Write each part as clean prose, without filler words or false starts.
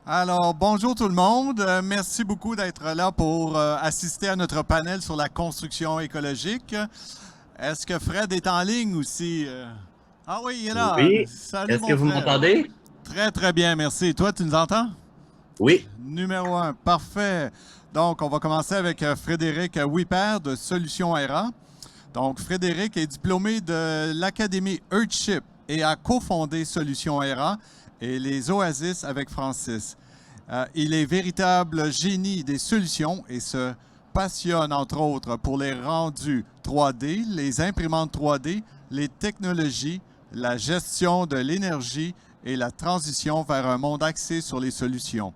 Alors, bonjour tout le monde. Merci beaucoup d'être là pour assister à notre panel sur la construction écologique. Est-ce que Fred est en ligne aussi? Ah oui, il est là. Oui. Salut Est-ce que mon vous Fred. m'entendez? Très, très bien, merci. Toi, tu nous entends? Oui. Numéro un, parfait. Donc, on va commencer avec Frédéric Wipper de Solutions RA. Donc, Frédéric est diplômé de l'Académie Earthship et a cofondé Solutions RA et les Oasis avec Francis. Il est véritable génie des solutions et se passionne, entre autres, pour les rendus 3D, les imprimantes 3D, les technologies, la gestion de l'énergie et la transition vers un monde axé sur les solutions.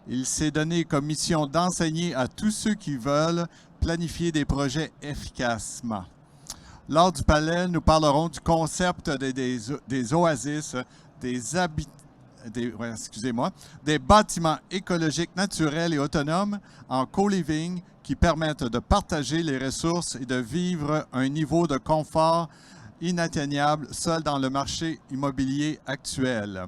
Il s'est donné comme mission d'enseigner à tous ceux qui veulent planifier des projets efficacement. Lors du panel, nous parlerons du concept des oasis, des bâtiments écologiques naturels et autonomes en co-living qui permettent de partager les ressources et de vivre un niveau de confort inatteignable seul dans le marché immobilier actuel.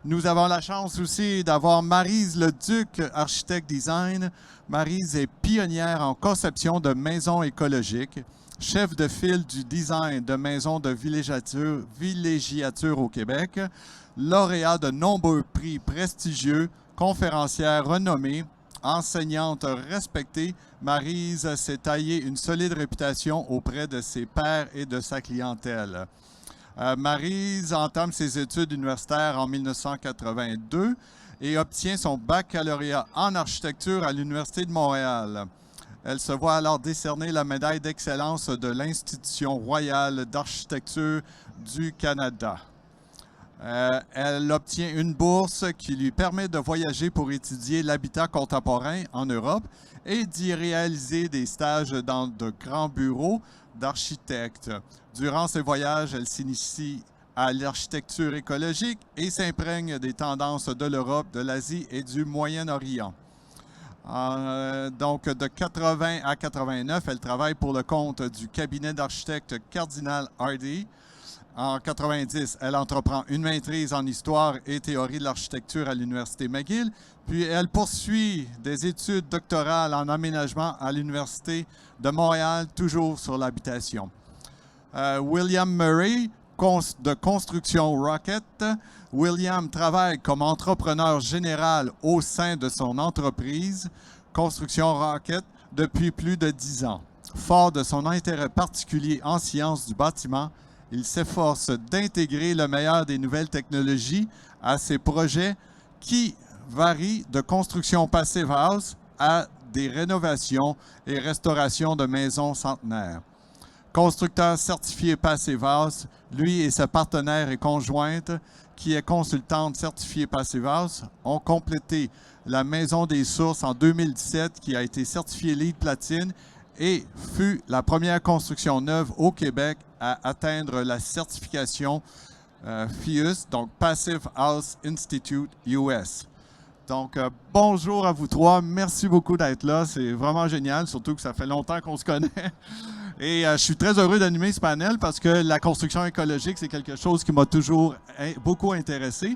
Nous avons la chance aussi d'avoir Maryse Leduc, architecte design. Maryse est pionnière en conception de maisons écologiques, chef de file du design de maisons de villégiature au Québec, lauréat de nombreux prix prestigieux, conférencière renommée, enseignante respectée, Maryse s'est taillée une solide réputation auprès de ses pairs et de sa clientèle. Maryse entame ses études universitaires en 1982 et obtient son baccalauréat en architecture à l'Université de Montréal. Elle se voit alors décerner la médaille d'excellence de l'Institution royale d'architecture du Canada. Elle obtient une bourse qui lui permet de voyager pour étudier l'habitat contemporain en Europe et d'y réaliser des stages dans de grands bureaux d'architectes. Durant ces voyages, elle s'initie à l'architecture écologique et s'imprègne des tendances de l'Europe, de l'Asie et du Moyen-Orient. Donc, de 80 à 89, elle travaille pour le compte du cabinet d'architecte Cardinal Hardy. En 90, elle entreprend une maîtrise en histoire et théorie de l'architecture à l'Université McGill. Puis elle poursuit des études doctorales en aménagement à l'Université de Montréal, toujours sur l'habitation. William Murray, de Construction Rocket. William travaille comme entrepreneur général au sein de son entreprise, Construction Rocket, depuis plus de 10 ans. Fort de son intérêt particulier en sciences du bâtiment, il s'efforce d'intégrer le meilleur des nouvelles technologies à ses projets qui varient de construction passive house à des rénovations et restaurations de maisons centenaires. Constructeur certifié Passive House, lui et sa partenaire et conjointe, qui est consultante certifiée Passive House, ont complété la Maison des Sources en 2017, qui a été certifiée LEED Platine et fut la première construction neuve au Québec à atteindre la certification FIUS, donc Passive House Institute US. Donc, bonjour à vous trois. Merci beaucoup d'être là. C'est vraiment génial, surtout que ça fait longtemps qu'on se connaît. Et je suis très heureux d'animer ce panel parce que la construction écologique, c'est quelque chose qui m'a toujours beaucoup intéressé.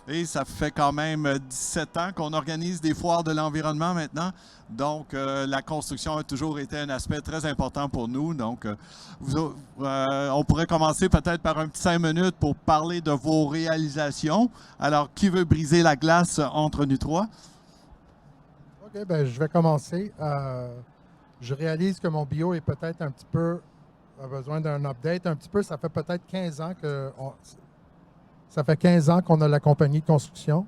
Et ça fait quand même 17 ans qu'on organise des foires de l'environnement maintenant. Donc, la construction a toujours été un aspect très important pour nous. Donc, on pourrait commencer peut-être par un petit 5 minutes pour parler de vos réalisations. Alors, qui veut briser la glace entre nous trois? OK, bien, je vais commencer. Je réalise que mon bio est peut-être un petit peu, a besoin d'un update. Un petit peu, ça fait peut-être 15 ans qu'on a la compagnie de construction.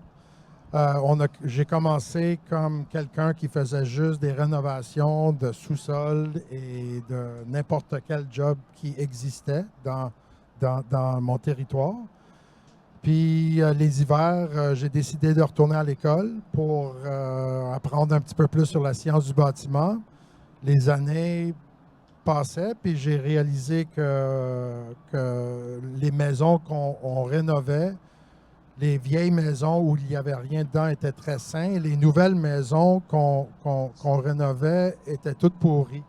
J'ai commencé comme quelqu'un qui faisait juste des rénovations de sous-sol et de n'importe quel job qui existait dans mon territoire. Puis les hivers, j'ai décidé de retourner à l'école pour apprendre un petit peu plus sur la science du bâtiment. Les années passaient, puis j'ai réalisé que les maisons qu'on rénovait, les vieilles maisons où il n'y avait rien dedans étaient très saines. Les nouvelles maisons qu'on rénovait étaient toutes pourries.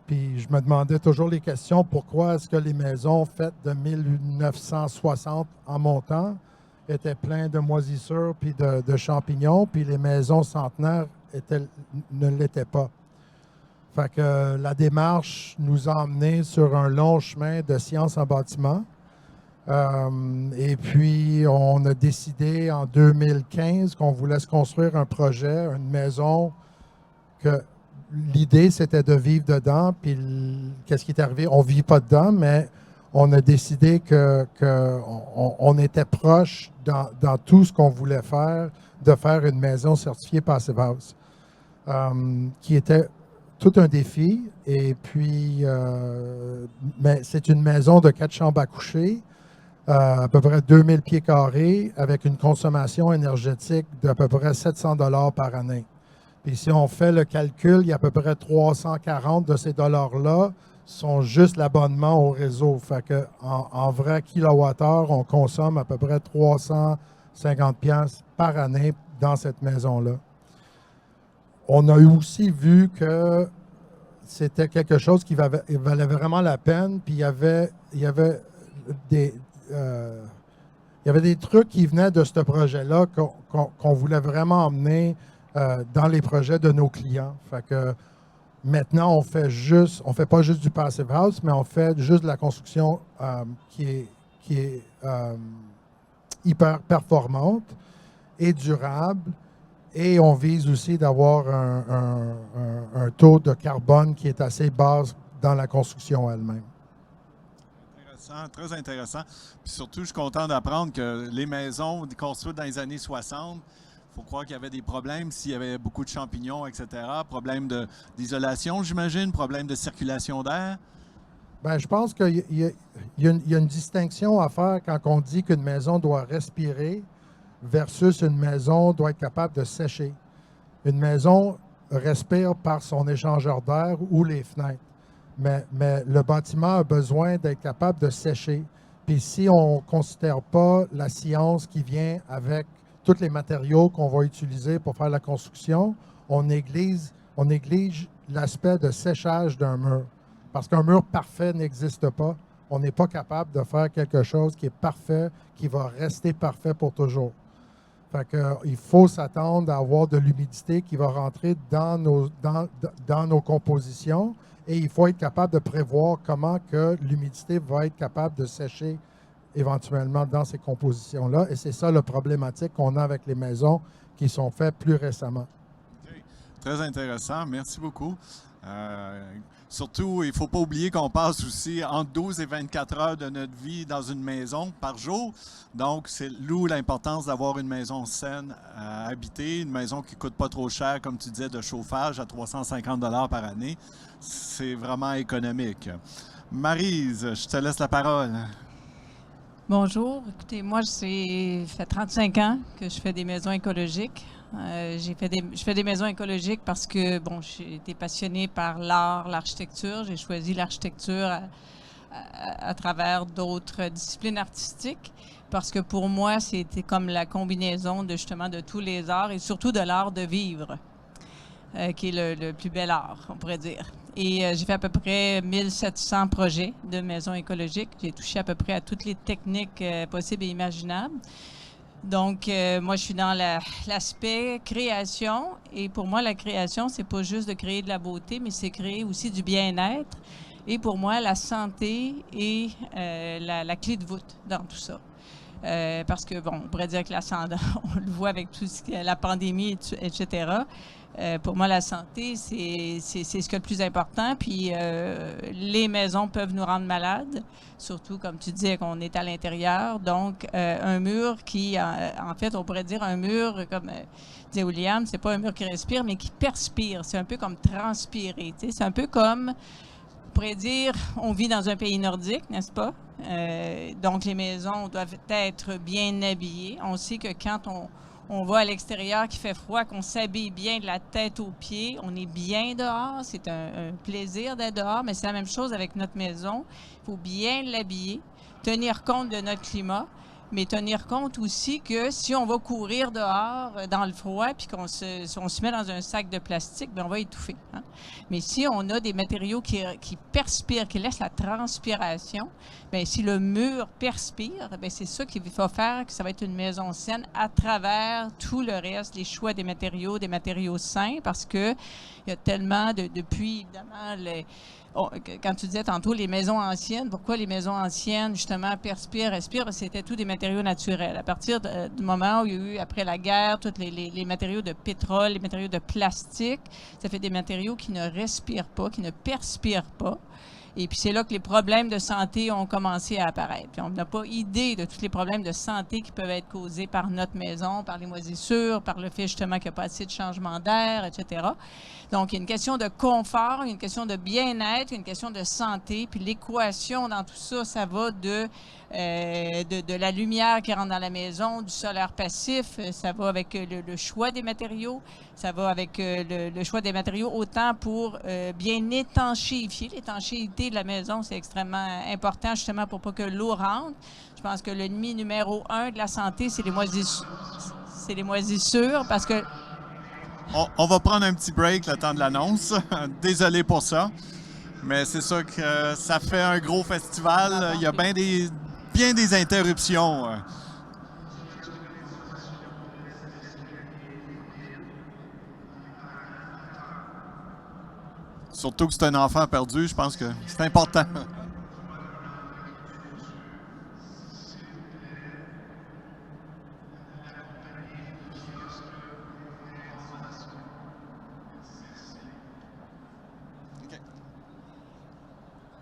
Puis je me demandais toujours les questions, pourquoi est-ce que les maisons faites de 1960 en montant, était plein de moisissures puis de champignons, puis les maisons centenaires ne l'étaient pas. Fait que la démarche nous a emmenés sur un long chemin de sciences en bâtiment. Et puis, on a décidé en 2015 qu'on voulait se construire un projet, une maison, que l'idée, c'était de vivre dedans. Puis, qu'est-ce qui est arrivé? On ne vit pas dedans, mais on a décidé qu'on était proche dans tout ce qu'on voulait faire, de faire une maison certifiée Passive House, qui était tout un défi. Et puis, mais c'est une maison de 4 chambres à coucher, à peu près 2000 pieds carrés, avec une consommation énergétique d'à peu près 700 $ par année. Puis si on fait le calcul, il y a à peu près 340 de ces dollars-là sont juste l'abonnement au réseau. Fait que en vrai kilowattheure, on consomme à peu près 350 $ par année dans cette maison-là. On a aussi vu que c'était quelque chose qui valait vraiment la peine, puis il y avait des trucs qui venaient de ce projet-là qu'on voulait vraiment emmener dans les projets de nos clients. Fait que maintenant, on fait pas juste du Passive House, mais on fait juste de la construction qui est hyper performante et durable. Et on vise aussi d'avoir un taux de carbone qui est assez bas dans la construction elle-même. Intéressant, très intéressant. Puis surtout, je suis content d'apprendre que les maisons construites dans les années 60, il faut croire qu'il y avait des problèmes s'il y avait beaucoup de champignons, etc. Problème d'isolation, j'imagine, problème de circulation d'air. Bien, je pense qu'il y a une distinction à faire quand on dit qu'une maison doit respirer versus une maison doit être capable de sécher. Une maison respire par son échangeur d'air ou les fenêtres. Mais le bâtiment a besoin d'être capable de sécher. Puis si on ne considère pas la science qui vient avec tous les matériaux qu'on va utiliser pour faire la construction, on néglige l'aspect de séchage d'un mur. Parce qu'un mur parfait n'existe pas. On n'est pas capable de faire quelque chose qui est parfait, qui va rester parfait pour toujours. Fait que, il faut s'attendre à avoir de l'humidité qui va rentrer dans nos compositions et il faut être capable de prévoir comment que l'humidité va être capable de sécher éventuellement dans ces compositions-là. Et c'est ça la problématique qu'on a avec les maisons qui sont faites plus récemment. Okay. Très intéressant. Merci beaucoup. Surtout, il ne faut pas oublier qu'on passe aussi entre 12 et 24 heures de notre vie dans une maison par jour. Donc, c'est d'où l'importance d'avoir une maison saine à habiter, une maison qui ne coûte pas trop cher, comme tu disais, de chauffage à 350 $ par année. C'est vraiment économique. Maryse, je te laisse la parole. Bonjour. Écoutez, moi, ça fait 35 ans que je fais des maisons écologiques. Je fais des maisons écologiques parce que, bon, j'ai été passionnée par l'art, l'architecture. J'ai choisi l'architecture à travers d'autres disciplines artistiques parce que pour moi, c'était comme la combinaison de justement de tous les arts et surtout de l'art de vivre, qui est le plus bel art, on pourrait dire. Et j'ai fait à peu près 1700 projets de maisons écologiques. J'ai touché à peu près à toutes les techniques possibles et imaginables. Donc, moi, je suis dans l'aspect création. Et pour moi, la création, c'est pas juste de créer de la beauté, mais c'est créer aussi du bien-être. Et pour moi, la santé est la clé de voûte dans tout ça. Parce que, bon, on pourrait dire que la santé, on le voit avec tout ce qui est la pandémie, etc. Pour moi, la santé, c'est ce qui est le plus important. Puis, les maisons peuvent nous rendre malades, surtout, comme tu disais, qu'on est à l'intérieur. Donc, un mur qui, en fait, on pourrait dire un mur, comme disait William, c'est pas un mur qui respire, mais qui perspire. C'est un peu comme transpirer. Tu sais? C'est un peu comme, on pourrait dire, on vit dans un pays nordique, n'est-ce pas? Donc, les maisons doivent être bien habillées. On sait que quand on va à l'extérieur, qu'il fait froid, qu'on s'habille bien de la tête aux pieds, on est bien dehors, c'est un plaisir d'être dehors, mais c'est la même chose avec notre maison. Il faut bien l'habiller, tenir compte de notre climat, mais tenir compte aussi que si on va courir dehors dans le froid puis si on se met dans un sac de plastique, bien, on va étouffer. Hein? Mais si on a des matériaux qui perspirent, qui laissent la transpiration, bien, si le mur perspire, bien, c'est ça qui va faire que ça va être une maison saine à travers tout le reste, les choix des matériaux sains, parce que il y a tellement depuis, évidemment, quand tu disais tantôt les maisons anciennes, pourquoi les maisons anciennes, justement, perspirent, respirent? Parce que c'était tous des matériaux naturels. À partir du moment où il y a eu, après la guerre, tous les matériaux de pétrole, les matériaux de plastique, ça fait des matériaux qui ne respirent pas, qui ne perspirent pas. Et puis, c'est là que les problèmes de santé ont commencé à apparaître. Puis, on n'a pas idée de tous les problèmes de santé qui peuvent être causés par notre maison, par les moisissures, par le fait, justement, qu'il n'y a pas assez de changement d'air, etc. Donc, il y a une question de confort, une question de bien-être, une question de santé. Puis, l'équation dans tout ça, ça va de la lumière qui rentre dans la maison, du solaire passif, ça va avec le choix des matériaux, ça va avec le choix des matériaux autant pour bien étanchéifier. L'étanchéité de la maison, c'est extrêmement important justement pour pas que l'eau rentre. Je pense que l'ennemi numéro 1 de la santé, c'est les moisissures. C'est les moisissures parce que... On va prendre un petit break le temps de l'annonce. Désolé pour ça. Mais c'est sûr que ça fait un gros festival. Il y a bien des interruptions. Surtout que c'est un enfant perdu, je pense que c'est important.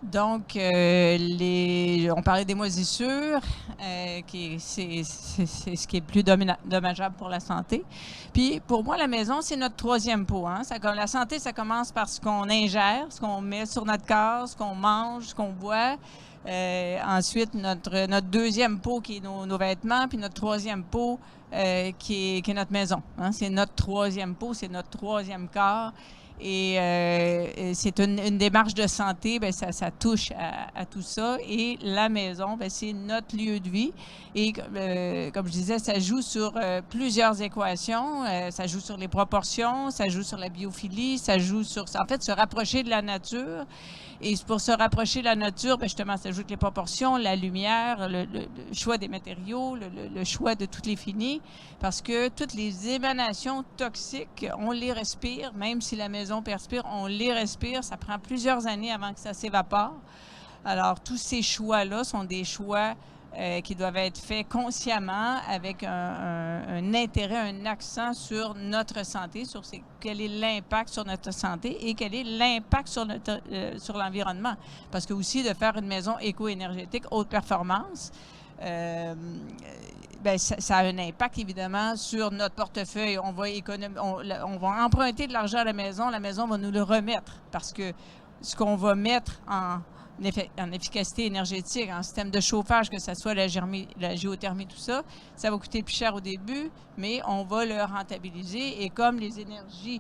Donc, on parlait des moisissures, c'est ce qui est plus dommageable pour la santé. Puis, pour moi, la maison, c'est notre troisième pot. Hein? La santé, ça commence par ce qu'on ingère, ce qu'on met sur notre corps, ce qu'on mange, ce qu'on boit. Ensuite, notre deuxième pot qui est nos vêtements, puis notre troisième pot qui est notre maison. Hein? C'est notre troisième pot, c'est notre troisième corps. Et c'est une démarche de santé, bien, ça touche à tout ça. Et la maison, bien, c'est notre lieu de vie. Et comme je disais, ça joue sur plusieurs équations. Ça joue sur les proportions, ça joue sur la biophilie, ça joue sur, en fait, se rapprocher de la nature. Et pour se rapprocher de la nature, bien, justement, ça joue avec les proportions, la lumière, le choix des matériaux, le choix de toutes les finis. Parce que toutes les émanations toxiques, on les respire, même si la maison perspire, on les respire. Ça prend plusieurs années avant que ça s'évapore. Alors, tous ces choix-là sont des choix qui doivent être faits consciemment avec un intérêt, un accent sur notre santé, sur quel est l'impact sur notre santé et quel est l'impact sur l'environnement. Parce que aussi, de faire une maison éco-énergétique haute performance, bien, ça a un impact, évidemment, sur notre portefeuille. On va emprunter de l'argent à la maison va nous le remettre parce que ce qu'on va mettre en efficacité énergétique, en système de chauffage, que ce soit la géothermie, tout ça, ça va coûter plus cher au début, mais on va le rentabiliser. Et comme les énergies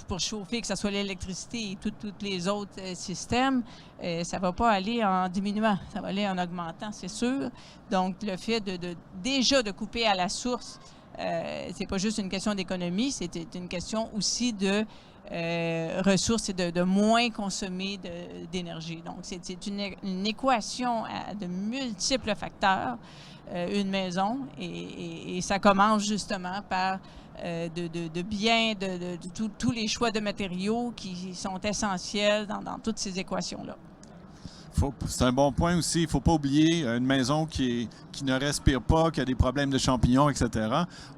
pour chauffer, que ce soit l'électricité et tous les autres systèmes, ça ne va pas aller en diminuant, ça va aller en augmentant, c'est sûr. Donc, le fait déjà de couper à la source, c'est pas juste une question d'économie, c'est une question aussi de ressources et de moins consommer d'énergie. Donc, c'est une équation de multiples facteurs, une maison, et ça commence justement par tous les choix de matériaux qui sont essentiels dans toutes ces équations-là. C'est un bon point aussi. Il ne faut pas oublier une maison qui ne respire pas, qui a des problèmes de champignons, etc.,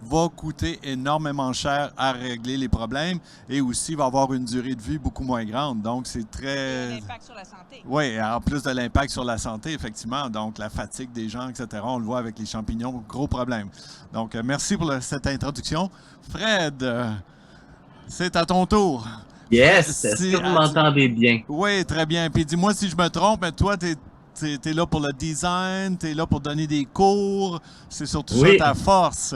va coûter énormément cher à régler les problèmes et aussi va avoir une durée de vie beaucoup moins grande. Donc, c'est très... L'impact sur la santé. Oui, en plus de l'impact sur la santé, effectivement. Donc, la fatigue des gens, etc., on le voit avec les champignons, gros problème. Donc, merci pour cette introduction. Fred, c'est à ton tour. Yes, est-ce que vous m'entendez bien? Oui, très bien. Puis dis-moi si je me trompe, mais toi, tu es là pour le design, tu es là pour donner des cours. C'est surtout ça ta force.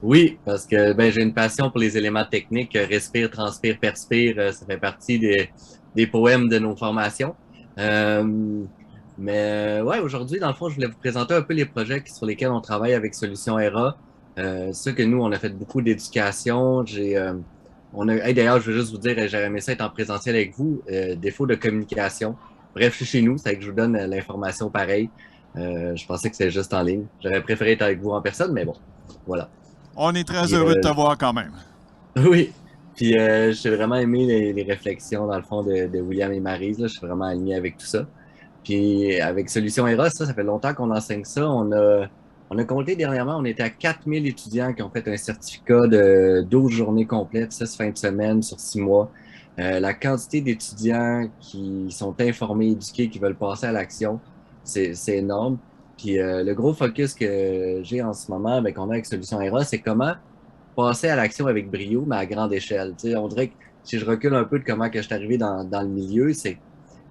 Oui, parce que j'ai une passion pour les éléments techniques. Respire, transpire, perspire, ça fait partie des poèmes de nos formations. Mais ouais, aujourd'hui, dans le fond, je voulais vous présenter un peu les projets sur lesquels on travaille avec Solutions ERA. C'est sûr que nous, on a fait beaucoup d'éducation. Hey, d'ailleurs, je veux juste vous dire, j'aurais aimé ça être en présentiel avec vous. Défaut de communication. Bref, je suis chez nous, c'est que je vous donne l'information pareil. Je pensais que c'était juste en ligne. J'aurais préféré être avec vous en personne, mais bon, voilà. On est très Puis, heureux de te voir quand même. oui. Puis j'ai vraiment aimé les réflexions, dans le fond, de William et Maryse. Là. Je suis vraiment aligné avec tout ça. Puis avec Solution Eros, ça fait longtemps qu'on enseigne ça. On a compté dernièrement, on était à 4000 étudiants qui ont fait un certificat de 12 journées complètes, 6 fins de semaine sur 6 mois. La quantité d'étudiants qui sont informés, éduqués, qui veulent passer à l'action, c'est énorme. Puis le gros focus que j'ai en ce moment, ben, qu'on a avec Solution Eros, c'est comment passer à l'action avec brio, mais à grande échelle. Tu sais, on dirait que si je recule un peu de comment que je suis arrivé dans le milieu, c'est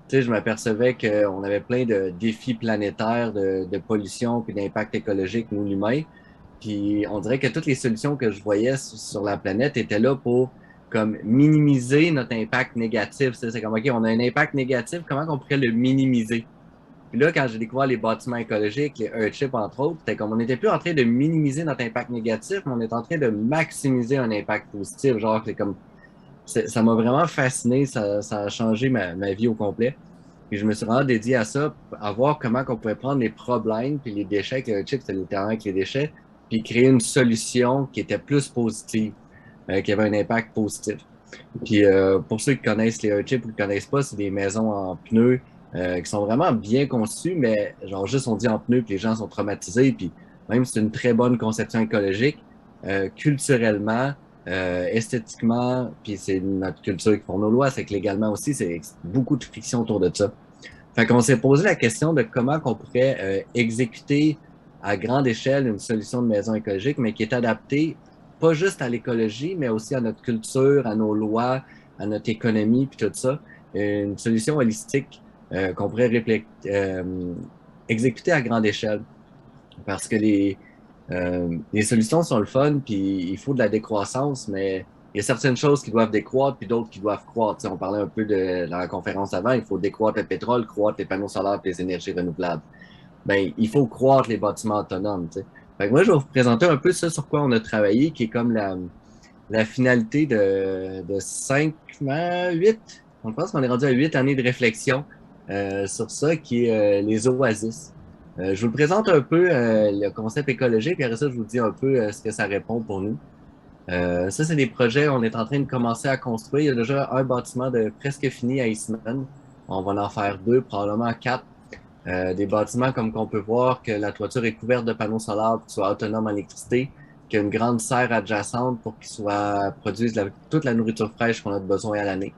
tu sais, je m'apercevais qu'on avait plein de défis planétaires de pollution puis d'impact écologique, nous, l'humain. Puis on dirait que toutes les solutions que je voyais sur la planète étaient là pour comme minimiser notre impact négatif. C'est comme, OK, on a un impact négatif, comment on pourrait le minimiser? Puis là, quand j'ai découvert les bâtiments écologiques, les Earthship, entre autres, c'était comme on n'était plus en train de minimiser notre impact négatif, mais on est en train de maximiser un impact positif. Genre, c'est comme ça m'a vraiment fasciné, ça a changé ma vie au complet. Puis je me suis vraiment dédié à ça, à voir comment on pouvait prendre les problèmes puis les déchets, avec le chip, c'était littéralement avec les déchets, puis créer une solution qui était plus positive, qui avait un impact positif. Puis pour ceux qui connaissent les Earthship ou qui ne connaissent pas, c'est des maisons en pneus qui sont vraiment bien conçues, mais genre juste on dit en pneus, puis les gens sont traumatisés, puis même c'est une très bonne conception écologique, culturellement, esthétiquement, puis c'est notre culture qui font nos lois, c'est que légalement aussi, c'est beaucoup de friction autour de ça. Fait qu'on s'est posé la question de comment on pourrait exécuter à grande échelle une solution de maison écologique, mais qui est adaptée pas juste à l'écologie, mais aussi à notre culture, à nos lois, à notre économie, puis tout ça. Une solution holistique qu'on pourrait exécuter à grande échelle. Parce que les solutions sont le fun, puis il faut de la décroissance, mais il y a certaines choses qui doivent décroître, puis d'autres qui doivent croître. Tu sais, on parlait un peu dans la conférence avant, il faut décroître le pétrole, croître les panneaux solaires et les énergies renouvelables. Ben, il faut croître les bâtiments autonomes. Tu sais. Fait que moi, je vais vous présenter un peu ça sur quoi on a travaillé, qui est comme la finalité de 5, 8, on pense qu'on est rendu à 8 années de réflexion sur ça, qui est les oasis. Je vous présente un peu le concept écologique, et après ça, je vous dis un peu ce que ça répond pour nous. Ça, c'est des projets, on est en train de commencer à construire. Il y a déjà un bâtiment de presque fini à Eastman. On va en faire 2, probablement 4. Des bâtiments comme qu'on peut voir que la toiture est couverte de panneaux solaires pour qu'ils soient autonomes en électricité, qu'il y a une grande serre adjacente pour qu'ils produisent toute la nourriture fraîche qu'on a besoin à l'année.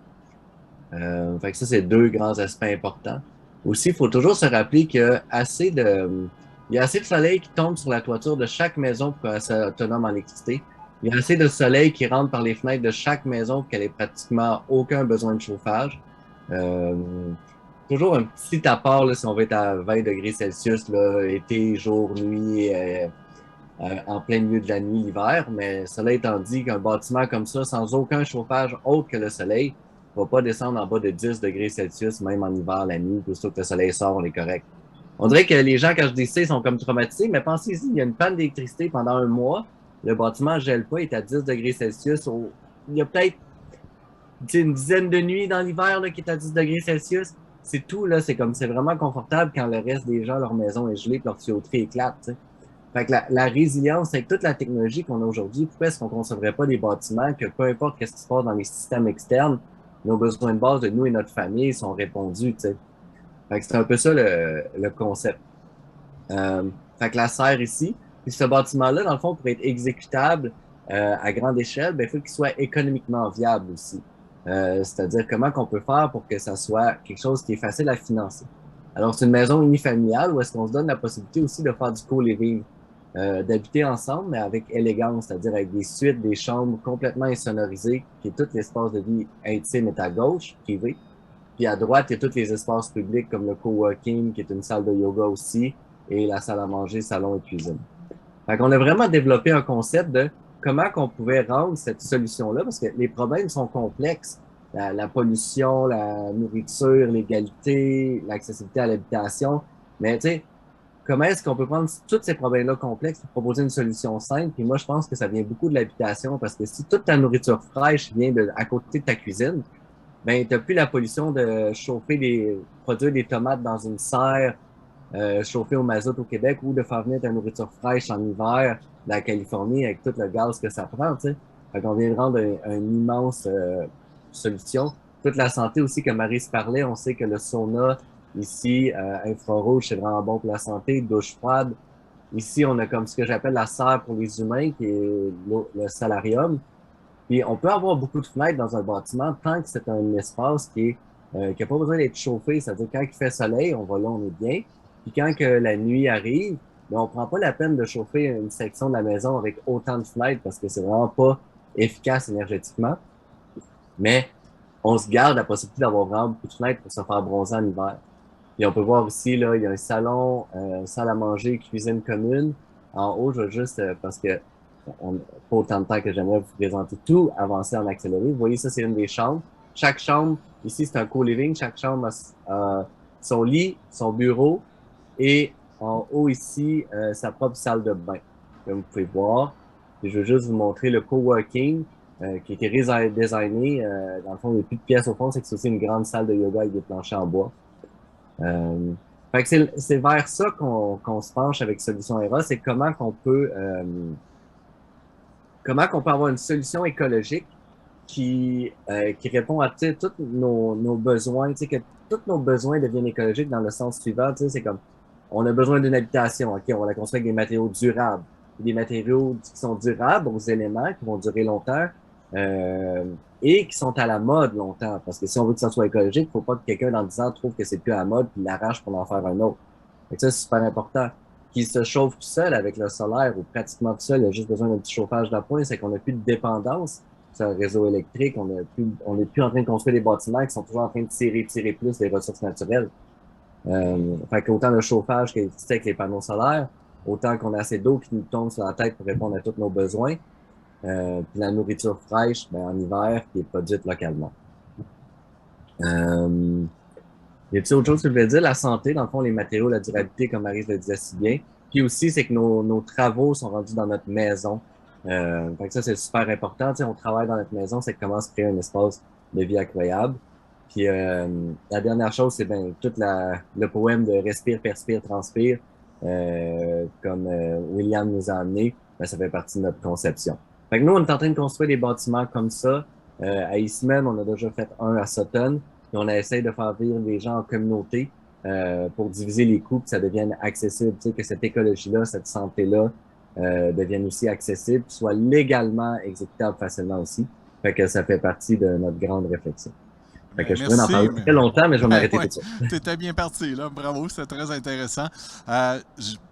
Fait que ça, c'est 2 grands aspects importants. Aussi, il faut toujours se rappeler qu'il y a assez de soleil qui tombe sur la toiture de chaque maison pour qu'elle soit autonome en électricité. Il y a assez de soleil qui rentre par les fenêtres de chaque maison pour qu'elle ait pratiquement aucun besoin de chauffage. Toujours un petit apport là, si on veut être à 20 degrés Celsius, là, été, jour, nuit, en plein milieu de la nuit, l'hiver. Mais cela étant dit, qu'un bâtiment comme ça, sans aucun chauffage autre que le soleil, ne va pas descendre en bas de 10 degrés Celsius, même en hiver, la nuit, plutôt que le soleil sort, on est correct. On dirait que les gens, quand je dis ça, ils sont comme traumatisés, mais pensez-y, il y a une panne d'électricité pendant un mois, le bâtiment ne gèle pas, il est à 10 degrés Celsius. Il y a peut-être une dizaine de nuits dans l'hiver qui est à 10 degrés Celsius. C'est tout, là, c'est vraiment confortable quand le reste des gens, leur maison est gelée et leur tuyauterie éclate. T'sais. Fait que la résilience, avec toute la technologie qu'on a aujourd'hui, pourquoi est-ce qu'on ne concevrait pas des bâtiments que peu importe ce qui se passe dans les systèmes externes, nos besoins de base de nous et notre famille sont répondus. T'sais. Fait que c'est un peu ça le concept. Fait que la serre ici, puis ce bâtiment-là, dans le fond, pour être exécutable à grande échelle, il faut qu'il soit économiquement viable aussi. C'est-à-dire comment qu'on peut faire pour que ça soit quelque chose qui est facile à financer. Alors, c'est une maison unifamiliale où est-ce qu'on se donne la possibilité aussi de faire du co-living, d'habiter ensemble, mais avec élégance, c'est-à-dire avec des suites, des chambres complètement insonorisées, qui est tout l'espace de vie intime est à gauche, privé. Puis à droite, il y a tous les espaces publics comme le coworking, qui est une salle de yoga aussi, et la salle à manger, salon et cuisine. Fait qu'on a vraiment développé un concept de comment qu'on pouvait rendre cette solution-là, parce que les problèmes sont complexes. La pollution, la nourriture, l'égalité, l'accessibilité à l'habitation, Mais tu sais, comment est-ce qu'on peut prendre tous ces problèmes-là complexes pour proposer une solution simple? Puis moi, je pense que ça vient beaucoup de l'habitation parce que si toute ta nourriture fraîche vient à côté de ta cuisine, ben, tu n'as plus la pollution de produire des tomates dans une serre, chauffer au mazout au Québec ou de faire venir ta nourriture fraîche en hiver de la Californie avec tout le gaz que ça prend, tu sais. Fait qu'on vient de rendre une immense solution. Toute la santé aussi, comme Marie se parlait, on sait que le sauna, ici, infrarouge, c'est vraiment bon pour la santé, douche froide. Ici, on a comme ce que j'appelle la serre pour les humains, qui est le salarium. Puis on peut avoir beaucoup de fenêtres dans un bâtiment tant que c'est un espace qui n'a pas besoin d'être chauffé. C'est-à-dire quand il fait soleil, on va là, on est bien. Puis quand que la nuit arrive, ben, on prend pas la peine de chauffer une section de la maison avec autant de fenêtres parce que c'est vraiment pas efficace énergétiquement. Mais on se garde la possibilité d'avoir vraiment beaucoup de fenêtres pour se faire bronzer en hiver. Puis on peut voir ici, là, il y a un salon, salle à manger, cuisine commune. En haut, je vais juste, parce que pas autant de temps que j'aimerais vous présenter tout, avancer en accéléré. Vous voyez, ça, c'est une des chambres. Chaque chambre, ici, c'est un co-living. Chaque chambre a son lit, son bureau et en haut ici, sa propre salle de bain, comme vous pouvez voir. Et je veux juste vous montrer le coworking qui a été designé. Dans le fond, il n'y a plus de pièces au fond, c'est que c'est aussi une grande salle de yoga avec des planchers en bois. Fait que c'est vers ça qu'on se penche avec Solutions Eros, c'est comment qu'on peut avoir une solution écologique qui répond à tous nos besoins, que tous nos besoins deviennent écologiques dans le sens suivant, c'est comme on a besoin d'une habitation, ok, on va la construire avec des matériaux durables, des matériaux qui sont durables aux éléments, qui vont durer longtemps et qui sont à la mode longtemps, parce que si on veut que ça soit écologique, il ne faut pas que quelqu'un dans 10 ans trouve que c'est plus à la mode puis l'arrache pour en faire un autre. Donc ça, c'est super important. Qui se chauffe tout seul avec le solaire ou pratiquement tout seul, il a juste besoin d'un petit chauffage d'appoint, c'est qu'on n'a plus de dépendance sur un réseau électrique, on n'est plus en train de construire des bâtiments qui sont toujours en train de tirer plus des ressources naturelles. Fait qu'autant le chauffage qui existe avec les panneaux solaires, autant qu'on a assez d'eau qui nous tombe sur la tête pour répondre à tous nos besoins. Puis la nourriture fraîche, ben, en hiver, qui est produite localement. Y a-t-il autre chose que je voulais dire? La santé, dans le fond, les matériaux, la durabilité, comme Maryse le disait si bien. Puis aussi, c'est que nos travaux sont rendus dans notre maison. Fait que ça, c'est super important. T'sais, on travaille dans notre maison, c'est comment se créer un espace de vie incroyable. Puis la dernière chose, c'est ben tout le poème de Respire, Perspire, Transpire, comme William nous a amené, ben, ça fait partie de notre conception. Fait que nous, on est en train de construire des bâtiments comme ça. À Eastman, on a déjà fait un à Sutton. Puis on a essayé de faire vivre les gens en communauté pour diviser les coûts, que ça devienne accessible, tu sais, que cette écologie-là, cette santé-là devienne aussi accessible, soit légalement exécutable facilement aussi. Fait que ça fait partie de notre grande réflexion. Fait que je pourrais en parler très longtemps, mais je vais m'arrêter tout de suite. Tu étais bien parti, là. Bravo, c'était très intéressant.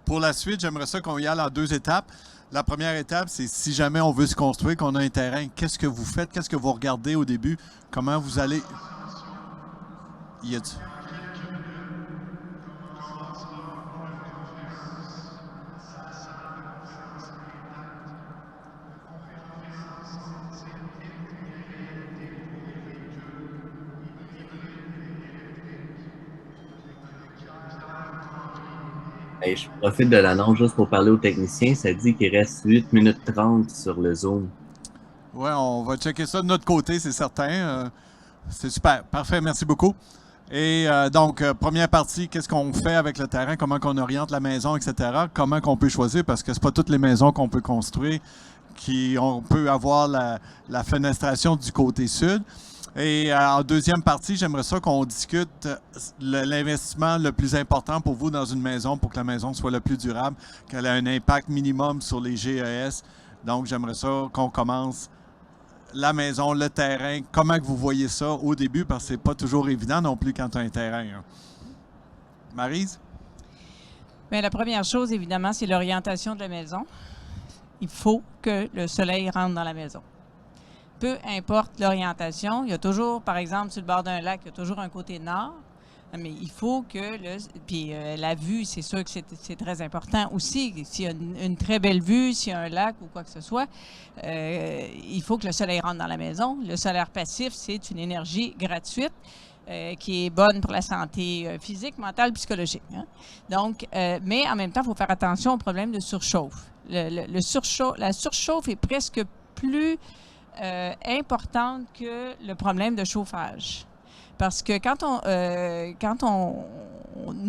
Pour la suite, j'aimerais ça qu'on y aille en 2 étapes. La première étape, c'est si jamais on veut se construire, qu'on a un terrain, qu'est-ce que vous faites? Qu'est-ce que vous regardez au début? Comment vous allez... Y a-t-il... Hey, je profite de l'annonce juste pour parler aux techniciens. Ça dit qu'il reste 8 minutes 30 sur le Zoom. Oui, on va checker ça de notre côté, c'est certain. C'est super. Parfait, merci beaucoup. Et donc, première partie, qu'est-ce qu'on fait avec le terrain, comment qu'on oriente la maison, etc. Comment qu'on peut choisir, parce que c'est pas toutes les maisons qu'on peut construire, on peut avoir la fenestration du côté sud. Et en deuxième partie, j'aimerais ça qu'on discute l'investissement le plus important pour vous dans une maison, pour que la maison soit le plus durable, qu'elle ait un impact minimum sur les GES. Donc, j'aimerais ça qu'on commence la maison, le terrain, comment que vous voyez ça au début, parce que c'est pas toujours évident non plus quand tu as un terrain. Hein. Maryse? Bien, la première chose, évidemment, c'est l'orientation de la maison. Il faut que le soleil rentre dans la maison. Peu importe l'orientation, il y a toujours, par exemple, sur le bord d'un lac, il y a toujours un côté nord, mais il faut que puis la vue, c'est sûr que c'est très important aussi. S'il y a une très belle vue, s'il y a un lac ou quoi que ce soit, il faut que le soleil rentre dans la maison. Le solaire passif, c'est une énergie gratuite. qui est bonne pour la santé physique, mentale, psychologique. Hein. Donc, mais en même temps, il faut faire attention au problème de surchauffe. La surchauffe est presque plus importante que le problème de chauffage. Parce que quand on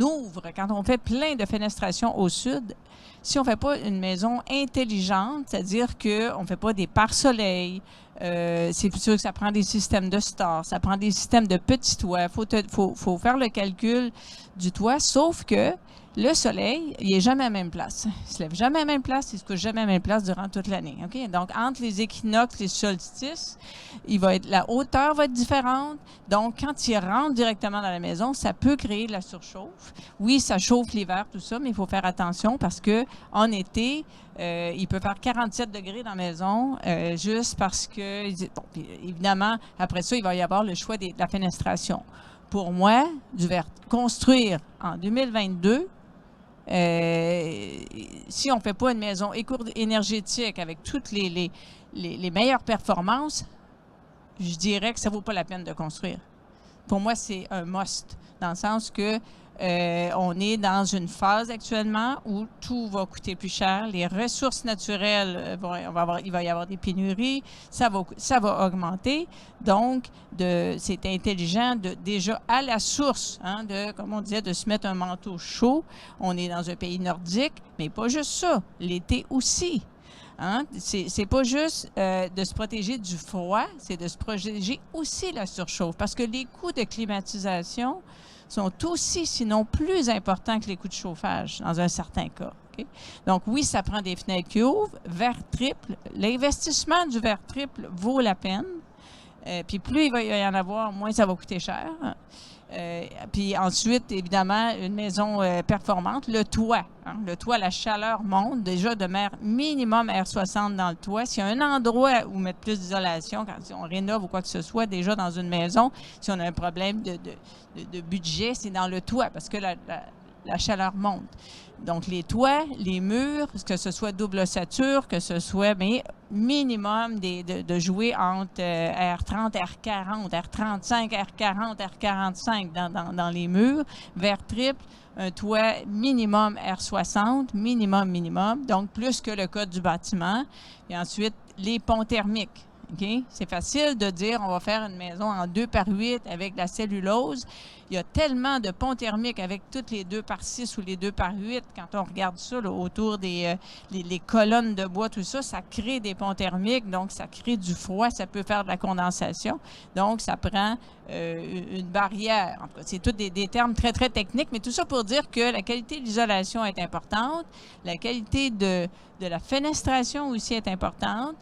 ouvre, quand on fait plein de fenestration au sud, si on ne fait pas une maison intelligente, c'est-à-dire qu'on ne fait pas des pare-soleil, c'est sûr que ça prend des systèmes de stores, ça prend des systèmes de petits toits. Faut faire le calcul du toit, sauf que le soleil, il n'est jamais à la même place. Il ne se lève jamais à la même place, il ne se couche jamais à la même place durant toute l'année. Okay? Donc, entre les équinoxes, les solstices, la hauteur va être différente. Donc, quand il rentre directement dans la maison, ça peut créer de la surchauffe. Oui, ça chauffe l'hiver, tout ça, mais il faut faire attention parce que en été, il peut faire 47 degrés dans la maison juste parce que, bon, évidemment, après ça, il va y avoir le choix de la fenestration. Pour moi, construire en 2022, si on ne fait pas une maison énergétique avec toutes les meilleures performances, je dirais que ça ne vaut pas la peine de construire. Pour moi, c'est un must, dans le sens que on est dans une phase actuellement où tout va coûter plus cher. Les ressources naturelles, il va y avoir des pénuries, ça va augmenter. Donc, c'est intelligent déjà à la source, hein, comme on disait, de se mettre un manteau chaud. On est dans un pays nordique, mais pas juste ça, l'été aussi. Hein? C'est pas juste de se protéger du froid, c'est de se protéger aussi de la surchauffe. Parce que les coûts de climatisation sont aussi, sinon plus importants que les coûts de chauffage, dans un certain cas. Okay? Donc oui, ça prend des fenêtres qui ouvrent, verre triple. L'investissement du verre triple vaut la peine. Puis plus il va y en avoir, moins ça va coûter cher. Puis ensuite, évidemment, une maison performante, le toit. Hein, le toit, la chaleur monte déjà de minimum R60 dans le toit. S'il y a un endroit où mettre plus d'isolation, quand on rénove ou quoi que ce soit, déjà dans une maison, si on a un problème de budget, c'est dans le toit parce que la chaleur monte. Donc, les toits, les murs, que ce soit double ossature, que ce soit minimum de jouer entre R30, R40, R35, R40, R45 dans les murs, verre triple, un toit minimum R60, minimum, donc plus que le code du bâtiment. Et ensuite, les ponts thermiques. Okay? C'est facile de dire on va faire une maison en 2x8 avec de la cellulose. Il y a tellement de ponts thermiques avec toutes les 2x6 ou les 2x8. Quand on regarde ça là, autour des les colonnes de bois, tout ça, ça crée des ponts thermiques. Donc, ça crée du froid. Ça peut faire de la condensation. Donc, ça prend une barrière. En tout cas, c'est tous des termes très, très techniques. Mais tout ça pour dire que la qualité de l'isolation est importante. La qualité de la fenestration aussi est importante.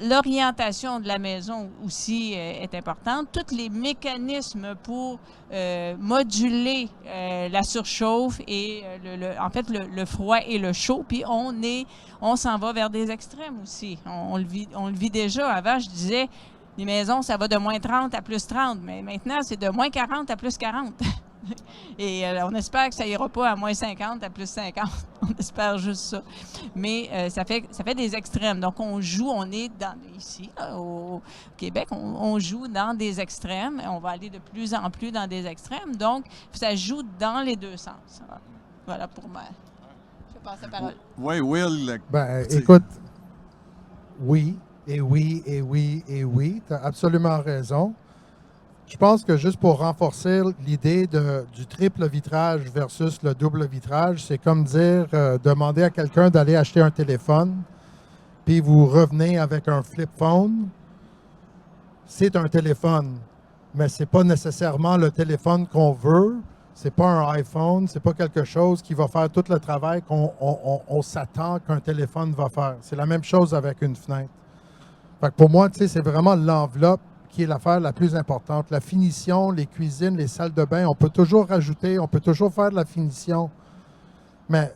L'orientation de la maison aussi est importante. Tous les mécanismes pour moduler la surchauffe et en fait le froid et le chaud. Puis on s'en va vers des extrêmes aussi. On le vit déjà. Avant, je disais, les maisons, ça va de moins 30 à plus 30. Mais maintenant, c'est de moins 40 à plus 40. Et on espère que ça ira pas à moins 50 à plus 50. On espère juste ça. Mais ça fait des extrêmes. Donc, on est ici, au Québec, on joue dans des extrêmes. On va aller de plus en plus dans des extrêmes. Donc, ça joue dans les deux sens. Voilà pour moi. Je passe la parole. Oui, Will. Écoute, oui, et oui, et oui, et oui. Tu as absolument raison. Je pense que juste pour renforcer l'idée du triple vitrage versus le double vitrage, c'est comme dire, demander à quelqu'un d'aller acheter un téléphone, puis vous revenez avec un flip phone. C'est un téléphone, mais c'est pas nécessairement le téléphone qu'on veut. C'est pas un iPhone, c'est pas quelque chose qui va faire tout le travail qu'on s'attend qu'un téléphone va faire. C'est la même chose avec une fenêtre. Fait que pour moi, tu sais, c'est vraiment l'enveloppe qui est l'affaire la plus importante. La finition, les cuisines, les salles de bain, on peut toujours rajouter, on peut toujours faire de la finition. Mais,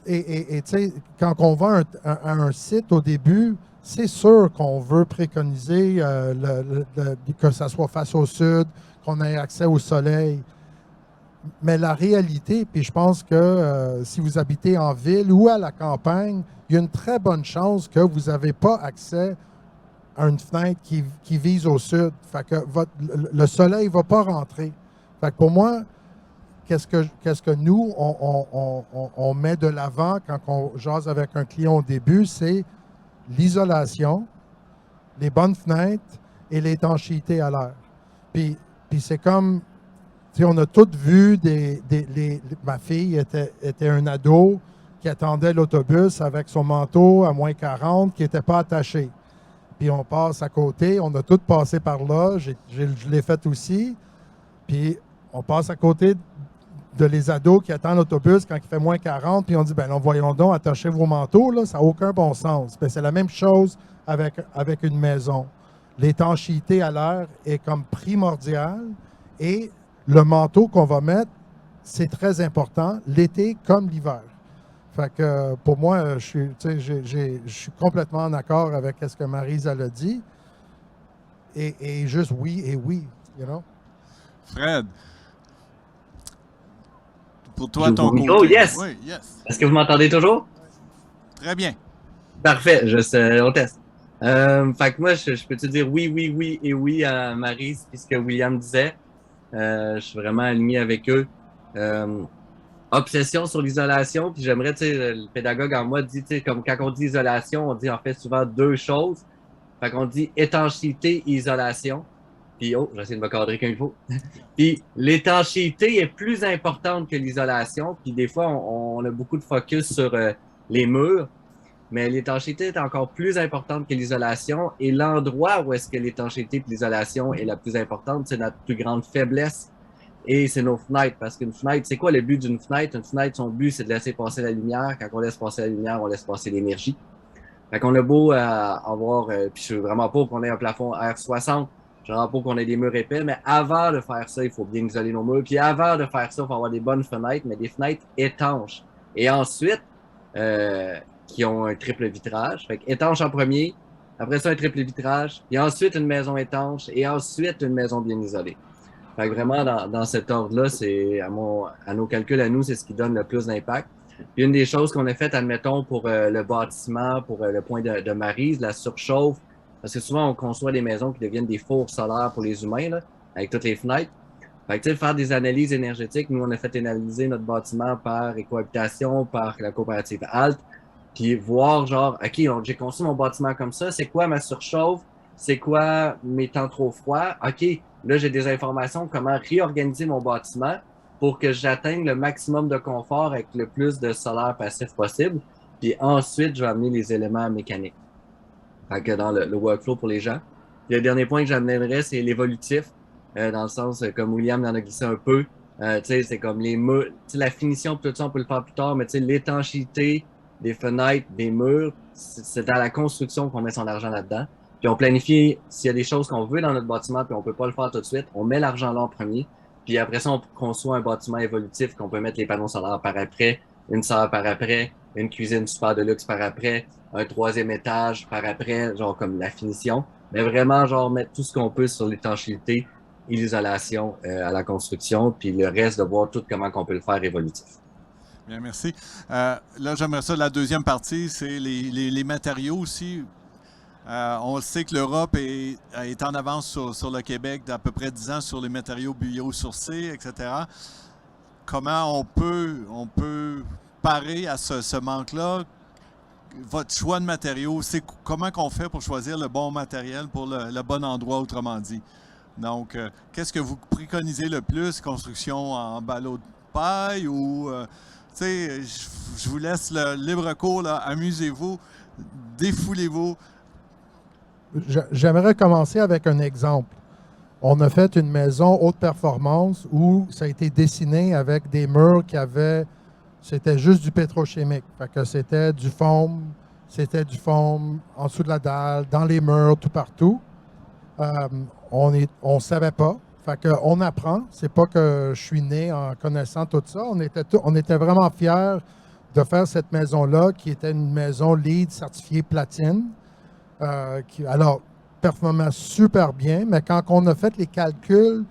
tu sais, quand on va à un site au début, c'est sûr qu'on veut préconiser que ça soit face au sud, qu'on ait accès au soleil. Mais la réalité, puis je pense que si vous habitez en ville ou à la campagne, il y a une très bonne chance que vous n'avez pas accès à une fenêtre qui vise au sud. Fait que le soleil ne va pas rentrer. Fait que pour moi, qu'est-ce que nous, on met de l'avant quand on jase avec un client au début, c'est l'isolation, les bonnes fenêtres et l'étanchéité à l'air. Puis c'est comme, tu sais, on a tous vu ma fille était un ado qui attendait l'autobus avec son manteau à moins 40 qui n'était pas attaché. Puis on passe à côté, on a tous passé par là, je l'ai fait aussi. Puis on passe à côté de les ados qui attendent l'autobus quand il fait moins 40, puis on dit, ben non, voyons donc, attachez vos manteaux, là, ça n'a aucun bon sens. Ben, c'est la même chose avec une maison. L'étanchéité à l'air est comme primordiale et le manteau qu'on va mettre, c'est très important, l'été comme l'hiver. Fait que pour moi, je suis complètement en accord avec ce que Maryse a dit. Et juste oui et oui, you know? Fred, pour toi, ton côté. Oh, yes! Oui, yes. Est-ce que vous m'entendez toujours? Très bien. Parfait, on teste. Fait que moi, je peux te dire oui, oui, oui et oui à Maryse, puisque William disait. Je suis vraiment aligné avec eux. Obsession sur l'isolation, puis j'aimerais, tu sais, le pédagogue en moi dit, tu sais, comme quand on dit isolation, on dit en fait souvent deux choses. Fait qu'on dit étanchéité et isolation. Puis, oh, j'essaie de me cadrer comme il faut. Puis, l'étanchéité est plus importante que l'isolation. Puis, des fois, on a beaucoup de focus sur les murs. Mais l'étanchéité est encore plus importante que l'isolation. Et l'endroit où est-ce que l'étanchéité et l'isolation est la plus importante, c'est notre plus grande faiblesse. Et c'est nos fenêtres. Parce qu'une fenêtre, c'est quoi le but d'une fenêtre? Une fenêtre, son but, c'est de laisser passer la lumière. Quand on laisse passer la lumière, on laisse passer l'énergie. Fait qu'on a beau avoir, puis je suis vraiment pas qu'on ait un plafond R60. Je ne pas qu'on ait des murs épais, mais avant de faire ça, il faut bien isoler nos murs. Puis avant de faire ça, il faut avoir des bonnes fenêtres, mais des fenêtres étanches. Et ensuite, qui ont un triple vitrage. Fait étanche en premier, après ça, un triple vitrage, puis ensuite une maison étanche, et ensuite une maison bien isolée. Fait que vraiment, dans cet ordre-là, c'est à nos calculs, à nous, c'est ce qui donne le plus d'impact. Puis une des choses qu'on a faites, admettons, pour le bâtiment, pour le point de Maryse, la surchauffe, parce que souvent, on conçoit des maisons qui deviennent des fours solaires pour les humains, là, avec toutes les fenêtres. Fait que, tu sais, faire des analyses énergétiques, nous, on a fait analyser notre bâtiment par Écohabitation, par la coopérative ALT, puis voir, genre, OK, j'ai conçu mon bâtiment comme ça, c'est quoi ma surchauffe? C'est quoi mes temps trop froids? OK, là, j'ai des informations, comment réorganiser mon bâtiment pour que j'atteigne le maximum de confort avec le plus de solaire passif possible. Puis ensuite, je vais amener les éléments mécaniques. Fait que dans le workflow pour les gens. Puis le dernier point que j'amènerais, c'est l'évolutif. Dans le sens, comme William en a glissé un peu, tu sais, c'est comme les murs, tu sais, la finition, tout ça, on peut le faire plus tard, mais tu sais, l'étanchéité des fenêtres, des murs, c'est dans la construction qu'on met son argent là-dedans. Puis on planifie s'il y a des choses qu'on veut dans notre bâtiment, puis on peut pas le faire tout de suite, on met l'argent là en premier. Puis après ça, on conçoit un bâtiment évolutif qu'on peut mettre les panneaux solaires par après, une salle par après, une cuisine super de luxe par après, un troisième étage par après, genre comme la finition. Mais vraiment, genre mettre tout ce qu'on peut sur l'étanchéité et l'isolation à la construction, puis le reste de voir tout comment on peut le faire évolutif. Bien, merci. Là, j'aimerais ça, la deuxième partie, c'est les matériaux aussi. On sait que l'Europe est en avance sur le Québec d'à peu près 10 ans sur les matériaux biosourcés, etc. Comment on peut parer à ce manque-là? Votre choix de matériaux, c'est comment qu'on fait pour choisir le bon matériel pour le bon endroit, autrement dit? Donc, qu'est-ce que vous préconisez le plus? Construction en ballot de paille ou... tu sais, je vous laisse le libre cours, là. Amusez-vous, défoulez-vous. J'aimerais commencer avec un exemple. On a fait une maison haute performance où ça a été dessiné avec des murs c'était juste du pétrochimique. Fait que c'était du foam en dessous de la dalle, dans les murs, tout partout. On savait pas. Fait qu'on apprend. C'est pas que je suis né en connaissant tout ça. On était vraiment fiers de faire cette maison-là, qui était une maison LEED certifiée platine. Alors, performait super bien, mais quand on a fait les calculs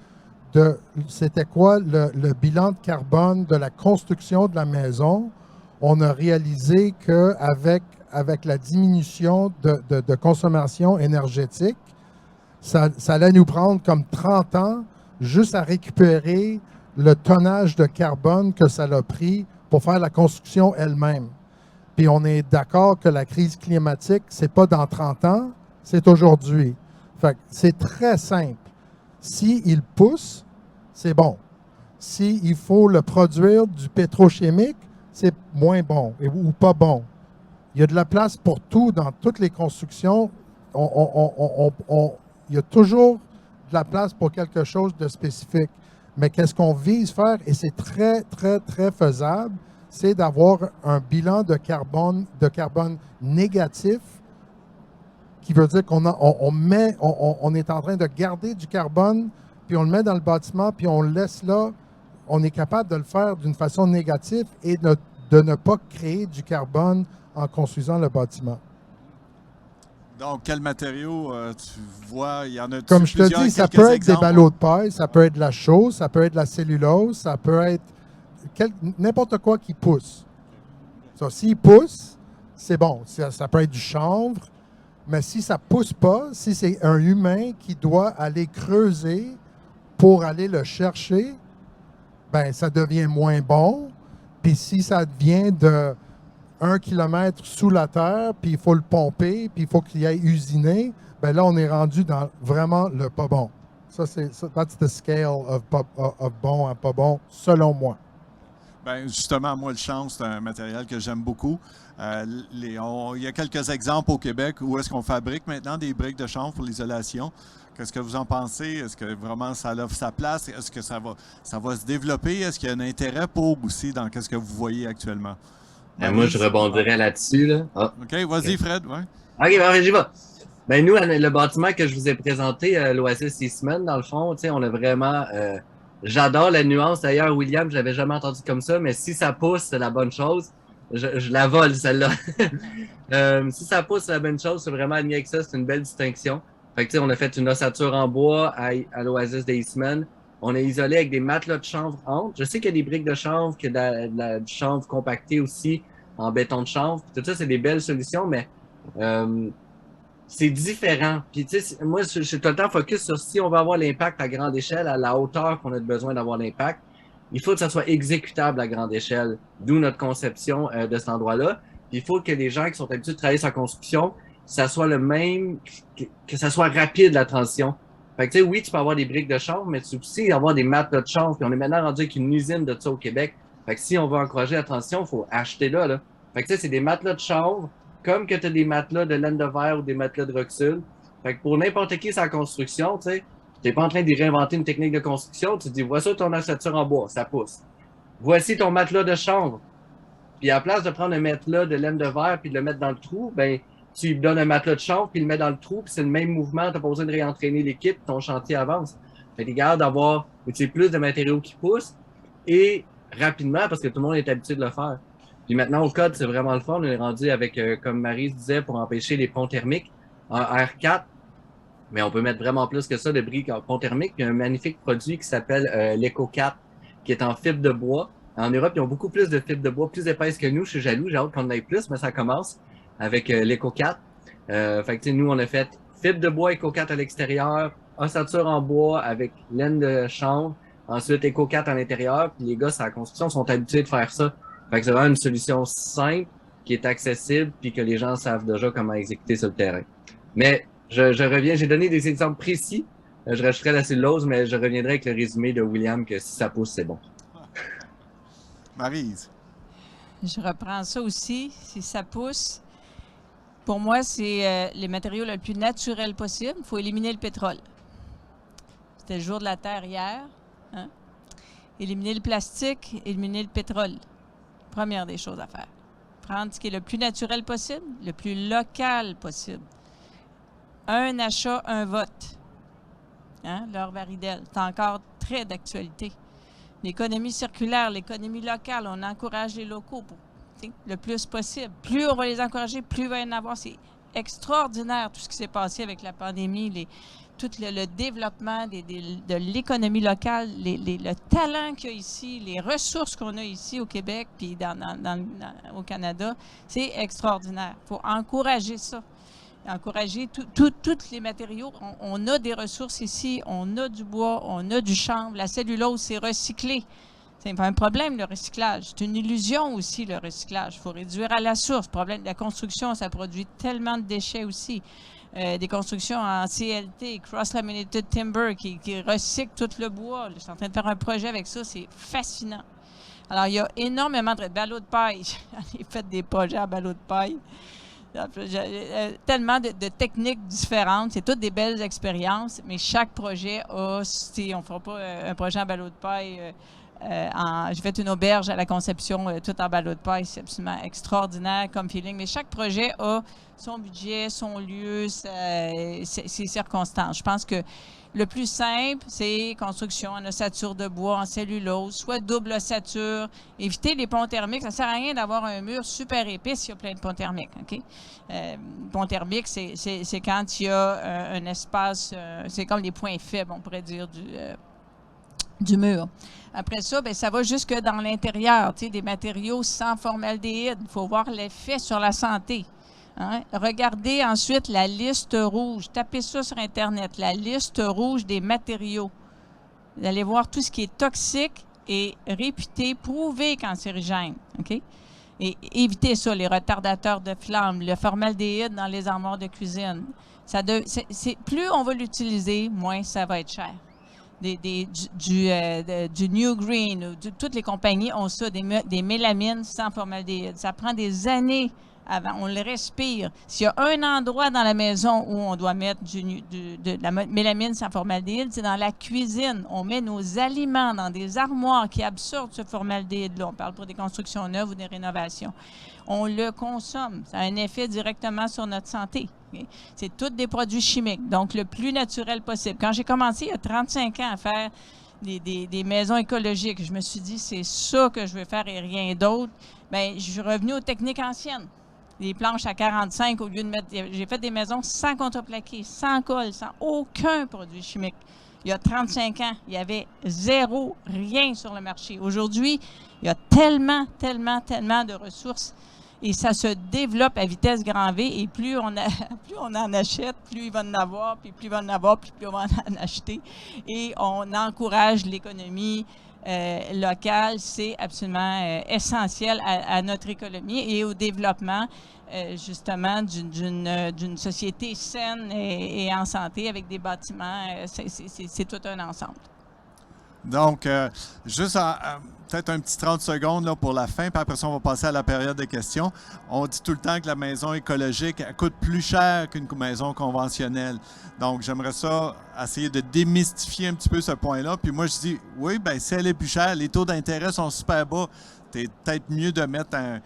de c'était quoi le bilan de carbone de la construction de la maison, on a réalisé qu'avec la diminution de consommation énergétique, ça allait nous prendre comme 30 ans juste à récupérer le tonnage de carbone que ça a pris pour faire la construction elle-même. Puis on est d'accord que la crise climatique, c'est pas dans 30 ans, c'est aujourd'hui. Fait que c'est très simple. S'il pousse, c'est bon. S'il faut le produire du pétrochimique, c'est moins bon ou pas bon. Il y a de la place pour tout dans toutes les constructions. Il y a toujours de la place pour quelque chose de spécifique. Mais qu'est-ce qu'on vise faire, et c'est très, très, très faisable, c'est d'avoir un bilan de carbone négatif, qui veut dire qu'on est en train de garder du carbone, puis on le met dans le bâtiment, puis on le laisse là. On est capable de le faire d'une façon négative et de ne pas créer du carbone en construisant le bâtiment. Donc, quel matériau tu vois? Il y en a Comme je te dis, ça peut être des ballots de paille, ça peut être de la chaux, ça peut être de la cellulose, ça peut être n'importe quoi qui pousse. S'il pousse, c'est bon. Ça peut être du chanvre, mais si ça ne pousse pas, si c'est un humain qui doit aller creuser pour aller le chercher, ben ça devient moins bon. Puis si ça vient de 1 kilomètre sous la terre, puis il faut le pomper, puis il faut qu'il y ait usiné, ben là, on est rendu dans vraiment le pas bon. That's the scale of bon à pas bon, selon moi. Bien, justement, moi, le chanvre, c'est un matériel que j'aime beaucoup. Il y a quelques exemples au Québec où est-ce qu'on fabrique maintenant des briques de chanvre pour l'isolation. Qu'est-ce que vous en pensez? Est-ce que vraiment ça offre sa place? Est-ce que ça va se développer? Est-ce qu'il y a un intérêt pour aussi dans ce que vous voyez actuellement? Moi, je rebondirais là-dessus. Là. Ah. OK, vas-y, Fred. Ouais. OK, ben, j'y vais. Ben, nous, le bâtiment que je vous ai présenté, l'Oasis Eastman, dans le fond, on a vraiment... j'adore la nuance. D'ailleurs, William, je l'avais jamais entendu comme ça, mais si ça pousse, c'est la bonne chose. Je la vole, celle-là. Si ça pousse, c'est la bonne chose. C'est vraiment aligné avec ça. C'est une belle distinction. Fait que, on a fait une ossature en bois à l'Oasis d'Eastman. On a isolé avec des matelas de chanvre entre. Je sais qu'il y a des briques de chanvre, qu'il y a du chanvre compacté aussi en béton de chanvre. Tout ça, c'est des belles solutions, mais c'est différent. Puis, moi, je suis tout le temps focus sur si on veut avoir l'impact à grande échelle, à la hauteur qu'on a besoin d'avoir l'impact, il faut que ça soit exécutable à grande échelle, d'où notre conception de cet endroit-là. Puis, il faut que les gens qui sont habitués de travailler sur la construction, ça soit le même, que ça soit rapide, la transition. Fait que, oui, tu peux avoir des briques de chanvre, mais tu peux aussi avoir des matelas de chanvre. Puis on est maintenant rendu avec une usine de ça au Québec. Fait que si on veut encourager la transition, il faut acheter là. Fait que, c'est des matelas de chanvre, comme que tu as des matelas de laine de verre ou des matelas de Roxul. Fait que pour n'importe qui, sa construction, tu n'es pas en train de réinventer une technique de construction. Tu te dis, voici ton ossature en bois, ça pousse. Voici ton matelas de chanvre. Puis à la place de prendre un matelas de laine de verre puis de le mettre dans le trou, ben tu lui donnes un matelas de chanvre, puis il le met dans le trou, puis c'est le même mouvement, tu n'as pas besoin de réentraîner l'équipe, ton chantier avance. Fait que garde d'avoir plus de matériaux qui poussent et rapidement, parce que tout le monde est habitué de le faire. Puis maintenant, au code, c'est vraiment le fun. On est rendu avec, comme Marie disait, pour empêcher les ponts thermiques en R4, mais on peut mettre vraiment plus que ça de briques en pont thermique. Puis il y a un magnifique produit qui s'appelle l'Eco4, qui est en fibre de bois. En Europe, ils ont beaucoup plus de fibres de bois, plus épaisses que nous. Je suis jaloux, j'ai hâte qu'on en ait plus, mais ça commence avec l'Eco4. Fait que nous, on a fait fibre de bois Eco4 à l'extérieur, ossature en bois avec laine de chanvre, ensuite Eco4 à l'intérieur. Puis les gars, sur la construction, sont habitués de faire ça. Fait que c'est vraiment une solution simple, qui est accessible, puis que les gens savent déjà comment exécuter sur le terrain. Mais je reviens, j'ai donné des exemples précis. Je rajouterai la cellulose, mais je reviendrai avec le résumé de William que si ça pousse, c'est bon. Maryse. Je reprends ça aussi. Si ça pousse, pour moi, c'est les matériaux le plus naturel possible. Il faut éliminer le pétrole. C'était le jour de la Terre hier. Hein? Éliminer le plastique, éliminer le pétrole. Première des choses à faire. Prendre ce qui est le plus naturel possible, le plus local possible. Un achat, un vote. Hein? Laure Varidel, c'est encore très d'actualité. L'économie circulaire, l'économie locale, on encourage les locaux pour le plus possible. Plus on va les encourager, plus il va y en avoir. C'est extraordinaire tout ce qui s'est passé avec la pandémie, tout le développement de l'économie locale, le talent qu'il y a ici, les ressources qu'on a ici au Québec puis au Canada, c'est extraordinaire. Il faut encourager ça. Encourager tous les matériaux. On a des ressources ici, on a du bois, on a du chanvre. La cellulose, c'est recyclé. C'est pas un problème, le recyclage. C'est une illusion aussi, le recyclage. Il faut réduire à la source. Le problème de la construction, ça produit tellement de déchets aussi. Des constructions en CLT, Cross-Laminated Timber, qui recyclent tout le bois. Je suis en train de faire un projet avec ça. C'est fascinant. Alors, il y a énormément de ballots de paille. J'en ai fait des projets à ballots de paille. Tellement de techniques différentes. C'est toutes des belles expériences, mais chaque projet a... On ne fera pas un projet en ballot de paille... j'ai fait une auberge à la conception, tout en ballot de paille. C'est absolument extraordinaire comme feeling. Mais chaque projet a son budget, son lieu, ses circonstances. Je pense que le plus simple, c'est construction en ossature de bois, en cellulose, soit double ossature. Éviter les ponts thermiques. Ça ne sert à rien d'avoir un mur super épais s'il y a plein de ponts thermiques. Okay? Pont thermique, c'est quand il y a un espace, c'est comme les points faibles, on pourrait dire, du mur. Après ça, bien, ça va jusque dans l'intérieur, des matériaux sans formaldéhyde. Il faut voir l'effet sur la santé. Hein? Regardez ensuite la liste rouge. Tapez ça sur Internet, la liste rouge des matériaux. Vous allez voir tout ce qui est toxique et réputé, prouvé cancérigène. OK? Et évitez ça, les retardateurs de flamme, le formaldéhyde dans les armoires de cuisine. Plus on va l'utiliser, moins ça va être cher. Du New Green, toutes les compagnies ont ça, des mélamines sans formaldéhyde. Ça prend des années avant, on le respire. S'il y a un endroit dans la maison où on doit mettre de la mélamine sans formaldéhyde, c'est dans la cuisine. On met nos aliments dans des armoires qui absorbent ce formaldéhyde-là. On parle pour des constructions neuves ou des rénovations. On le consomme. Ça a un effet directement sur notre santé. Okay? C'est tous des produits chimiques, donc le plus naturel possible. Quand j'ai commencé il y a 35 ans à faire des maisons écologiques, je me suis dit, c'est ça que je veux faire et rien d'autre. Bien, je suis revenue aux techniques anciennes. Des planches à 45 au lieu de mettre... J'ai fait des maisons sans contreplaqué, sans colle, sans aucun produit chimique. Il y a 35 ans, il y avait zéro, rien sur le marché. Aujourd'hui, il y a tellement de ressources et ça se développe à vitesse grand V et plus on en achète, plus il va en avoir, puis plus il va en avoir, puis plus on va en acheter. Et on encourage l'économie locale. C'est absolument essentiel à notre économie et au développement justement d'une société saine et en santé avec des bâtiments. C'est tout un ensemble. Donc, juste peut-être un petit 30 secondes là, pour la fin, puis après ça, on va passer à la période de questions. On dit tout le temps que la maison écologique elle coûte plus cher qu'une maison conventionnelle. Donc, j'aimerais ça essayer de démystifier un petit peu ce point-là. Puis moi, je dis, oui, bien, si elle est plus chère, les taux d'intérêt sont super bas. C'est peut-être mieux de mettre un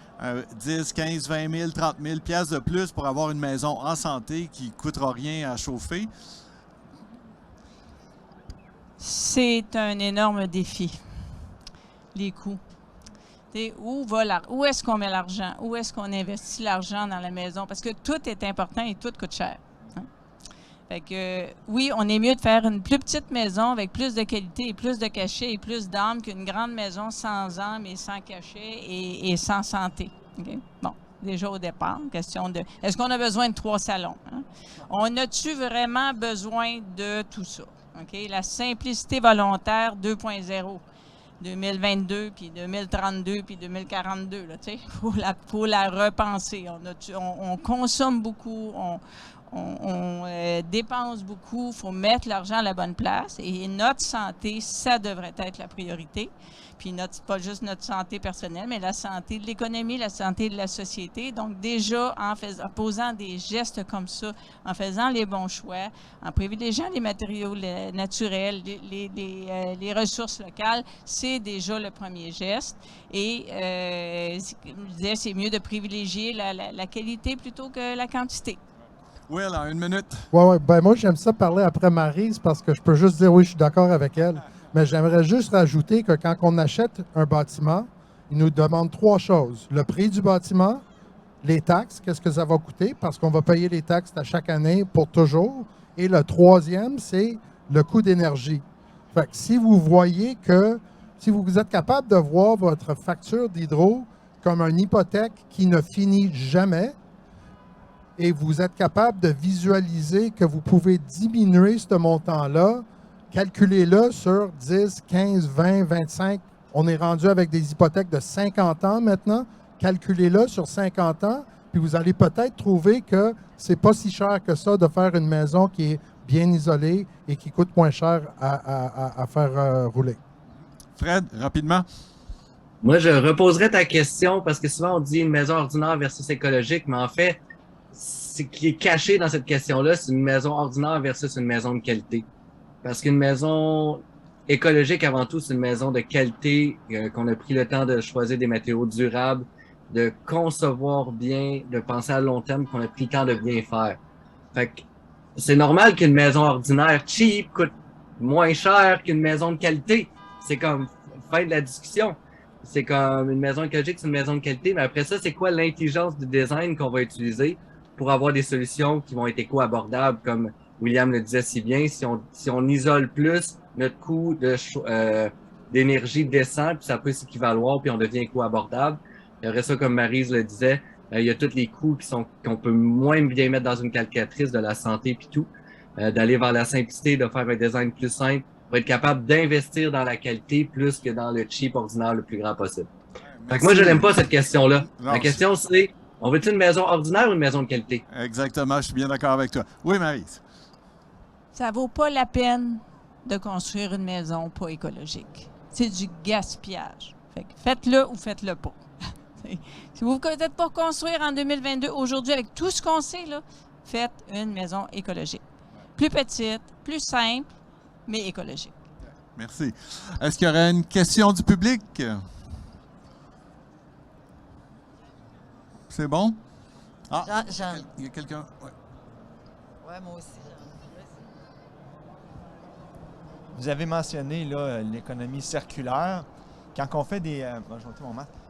10, 15, 20 000, 30 000 piastres de plus pour avoir une maison en santé qui ne coûtera rien à chauffer. C'est un énorme défi, les coûts. Où est-ce qu'on met l'argent? Où est-ce qu'on investit l'argent dans la maison? Parce que tout est important et tout coûte cher. Hein? Fait que, oui, on est mieux de faire une plus petite maison avec plus de qualité et plus de cachet et plus d'âme qu'une grande maison sans âme et sans cachet et sans santé. Okay? Bon. Déjà au départ, question de... Est-ce qu'on a besoin de 3 salons? Hein? On a-tu vraiment besoin de tout ça? Okay? La simplicité volontaire 2.0, 2022, puis 2032, puis 2042. Il faut la repenser. On consomme beaucoup, on dépense beaucoup, il faut mettre l'argent à la bonne place. Et notre santé, ça devrait être la priorité. Puis pas juste notre santé personnelle, mais la santé de l'économie, la santé de la société. Donc déjà, en posant des gestes comme ça, en faisant les bons choix, en privilégiant les matériaux naturels, les ressources locales, c'est déjà le premier geste. Et je disais, c'est mieux de privilégier la qualité plutôt que la quantité. Oui, alors, 1 minute. Oui. Ben, moi, j'aime ça parler après Maryse parce que je peux juste dire oui, je suis d'accord avec elle. Mais j'aimerais juste rajouter que quand on achète un bâtiment, il nous demande 3 choses. Le prix du bâtiment, les taxes, qu'est-ce que ça va coûter, parce qu'on va payer les taxes à chaque année pour toujours, Et le troisième, c'est le coût d'énergie. Fait que si vous voyez que, si vous êtes capable de voir votre facture d'hydro comme une hypothèque qui ne finit jamais, et vous êtes capable de visualiser que vous pouvez diminuer ce montant-là, calculez-le sur 10, 15, 20, 25. On est rendu avec des hypothèques de 50 ans maintenant. Calculez-le sur 50 ans, puis vous allez peut-être trouver que c'est pas si cher que ça de faire une maison qui est bien isolée et qui coûte moins cher à faire rouler. Fred, rapidement. Moi, je reposerais ta question parce que souvent on dit une maison ordinaire versus écologique, mais en fait, ce qui est caché dans cette question-là, c'est une maison ordinaire versus une maison de qualité. Parce qu'une maison écologique, avant tout, c'est une maison de qualité, qu'on a pris le temps de choisir des matériaux durables, de concevoir bien, de penser à long terme, qu'on a pris le temps de bien faire. Fait que c'est normal qu'une maison ordinaire cheap coûte moins cher qu'une maison de qualité. C'est comme fin de la discussion. C'est comme une maison écologique, c'est une maison de qualité, mais après ça, c'est quoi l'intelligence du design qu'on va utiliser pour avoir des solutions qui vont être éco-abordables, comme William le disait si bien, si on isole plus, notre coût d'énergie descend, puis ça peut s'équivaloir, puis on devient éco-abordable. Il y aurait ça, comme Maryse le disait, il y a tous les coûts qu'on peut moins bien mettre dans une calculatrice de la santé puis tout, d'aller vers la simplicité, de faire un design plus simple, pour être capable d'investir dans la qualité plus que dans le cheap ordinaire le plus grand possible. Fait que moi, je n'aime pas cette question-là. La question, c'est, on veut-tu une maison ordinaire ou une maison de qualité? Exactement, je suis bien d'accord avec toi. Oui, Maryse. Ça vaut pas la peine de construire une maison pas écologique. C'est du gaspillage. Fait que faites-le ou faites-le pas. Si vous n'êtes pas construire en 2022, aujourd'hui, avec tout ce qu'on sait, là, faites une maison écologique. Plus petite, plus simple, mais écologique. Merci. Est-ce qu'il y aurait une question du public? C'est bon? Ah, il y a quelqu'un? Ouais. Ouais, moi aussi. Vous avez mentionné l'économie circulaire. Quand on fait des...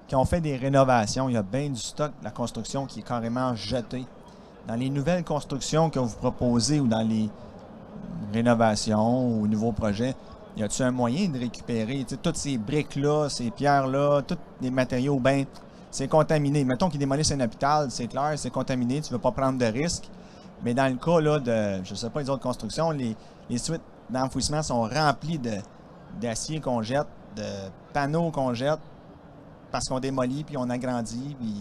Quand on fait des rénovations, il y a bien du stock de la construction qui est carrément jeté. Dans les nouvelles constructions que vous proposez ou dans les rénovations ou nouveaux projets, y a-t-il un moyen de récupérer toutes ces briques-là, ces pierres-là, tous les matériaux, ben c'est contaminé. Mettons qu'ils démolissent un hôpital, c'est clair, c'est contaminé, tu ne veux pas prendre de risques. Mais dans le cas là, de, je ne sais pas, les autres constructions, les suites d'enfouissement sont remplies d'acier qu'on jette, de panneaux qu'on jette, parce qu'on démolit, puis on agrandit, puis...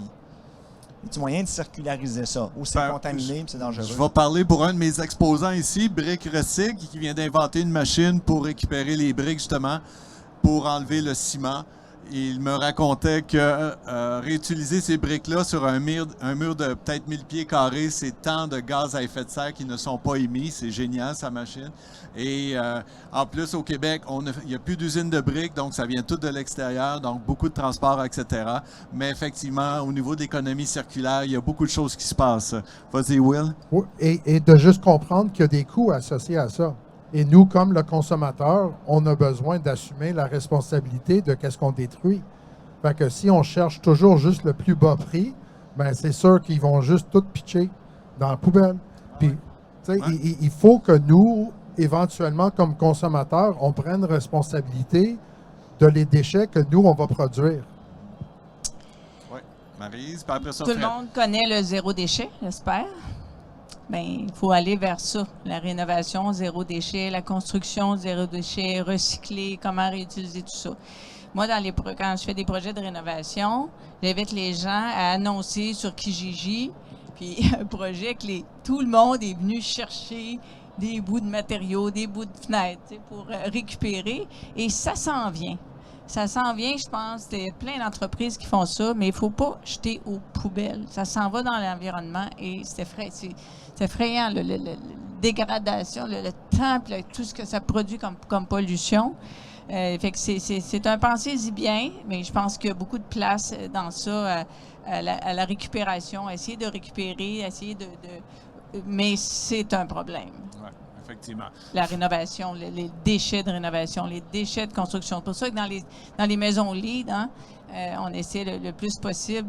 Y a-t-il moyen de circulariser ça? Ou c'est contaminé, puis c'est dangereux? Je vais parler pour un de mes exposants ici, Brick Recycle, qui vient d'inventer une machine pour récupérer les briques, justement, pour enlever le ciment. Il me racontait que réutiliser ces briques-là sur un mur de peut-être 1000 pieds carrés, c'est tant de gaz à effet de serre qui ne sont pas émis. C'est génial, sa machine. Et en plus, au Québec, il n'y a plus d'usine de briques, donc ça vient tout de l'extérieur, donc beaucoup de transport, etc. Mais effectivement, au niveau de l'économie circulaire, il y a beaucoup de choses qui se passent. Vas-y, Will. Oui, et de juste comprendre qu'il y a des coûts associés à ça. Et nous, comme le consommateur, on a besoin d'assumer la responsabilité de qu'est-ce qu'on détruit. Fait que si on cherche toujours juste le plus bas prix, ben c'est sûr qu'ils vont juste tout pitcher dans la poubelle. Puis, il faut que nous, éventuellement, comme consommateurs, on prenne responsabilité de les déchets que nous, on va produire. Oui. Maryse, puis après ça, Tout le monde connaît le zéro déchet, j'espère. Bien, il faut aller vers ça. La rénovation, zéro déchet, la construction, zéro déchet, recycler, comment réutiliser tout ça. Moi, quand je fais des projets de rénovation, j'invite les gens à annoncer sur Kijiji, puis un projet que tout le monde est venu chercher des bouts de matériaux, des bouts de fenêtres pour récupérer, et ça s'en vient. Ça s'en vient, je pense. Il y a plein d'entreprises qui font ça, mais il ne faut pas jeter aux poubelles. Ça s'en va dans l'environnement et c'est effrayant, la dégradation, le temps, tout ce que ça produit comme pollution. Fait que c'est un pensez-y bien, mais je pense qu'il y a beaucoup de place dans ça à la récupération, essayer de récupérer, mais c'est un problème. Ouais. Effectivement. La rénovation, les déchets de rénovation, les déchets de construction. C'est pour ça que dans les maisons LEED, on essaie le plus possible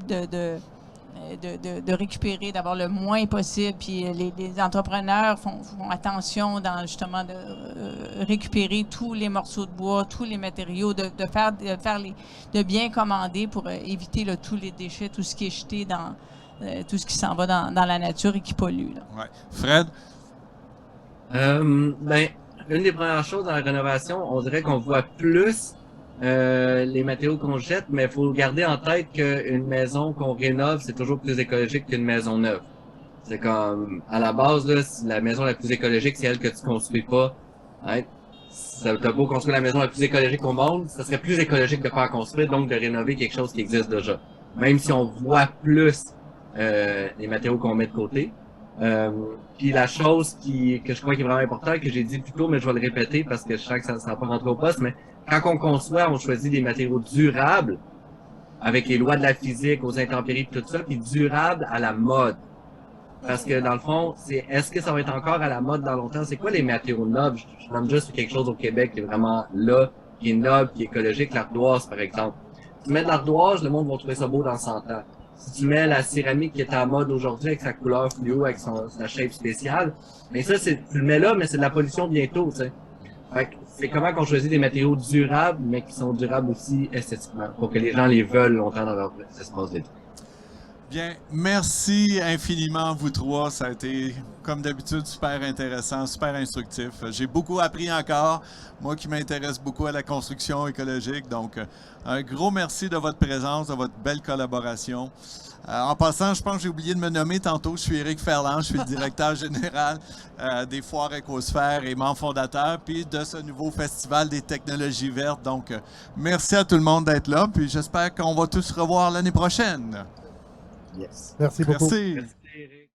de récupérer, d'avoir le moins possible. Puis les entrepreneurs font attention dans justement de récupérer tous les morceaux de bois, tous les matériaux, de bien commander pour éviter là, tous les déchets, tout ce qui est jeté dans tout ce qui s'en va dans la nature et qui pollue. Là. Ouais. Fred? Ben, une des premières choses dans la rénovation, on dirait qu'on voit plus les matériaux qu'on jette, mais il faut garder en tête qu'une maison qu'on rénove, c'est toujours plus écologique qu'une maison neuve. C'est comme, à la base, là, la maison la plus écologique, c'est elle que tu construis pas. Hein? T'as beau construire la maison la plus écologique au monde, ça serait plus écologique de faire construire, donc de rénover quelque chose qui existe déjà. Même si on voit plus les matériaux qu'on met de côté. Puis la chose que je crois qui est vraiment importante, que j'ai dit plus tôt, mais je vais le répéter parce que je sens que ça va pas rentrer au poste, mais quand on conçoit, on choisit des matériaux durables avec les lois de la physique, aux intempéries, tout ça, puis durables à la mode. Parce que dans le fond, est-ce que ça va être encore à la mode dans longtemps? C'est quoi les matériaux nobles? Je nomme juste quelque chose au Québec qui est vraiment là, qui est noble, qui est écologique, l'ardoise par exemple. Si tu mets de l'ardoise, le monde va trouver ça beau dans 100 ans. Si tu mets la céramique qui est à la mode aujourd'hui avec sa couleur fluo, avec sa shape spéciale, mais ça, tu le mets là, mais c'est de la pollution bientôt, tu sais. Fait que c'est comment qu'on choisit des matériaux durables, mais qui sont durables aussi esthétiquement, pour que les gens les veulent longtemps dans leur espace de vie. Bien, merci infiniment, vous trois. Ça a été, comme d'habitude, super intéressant, super instructif. J'ai beaucoup appris encore, moi qui m'intéresse beaucoup à la construction écologique. Donc, un gros merci de votre présence, de votre belle collaboration. En passant, je pense que j'ai oublié de me nommer tantôt. Je suis Éric Ferland, je suis le directeur général des Foires Écosphère et membre fondateur, puis de ce nouveau festival des technologies vertes. Donc, merci à tout le monde d'être là, puis j'espère qu'on va tous se revoir l'année prochaine. Yes. Merci beaucoup. Merci. Merci, Eric.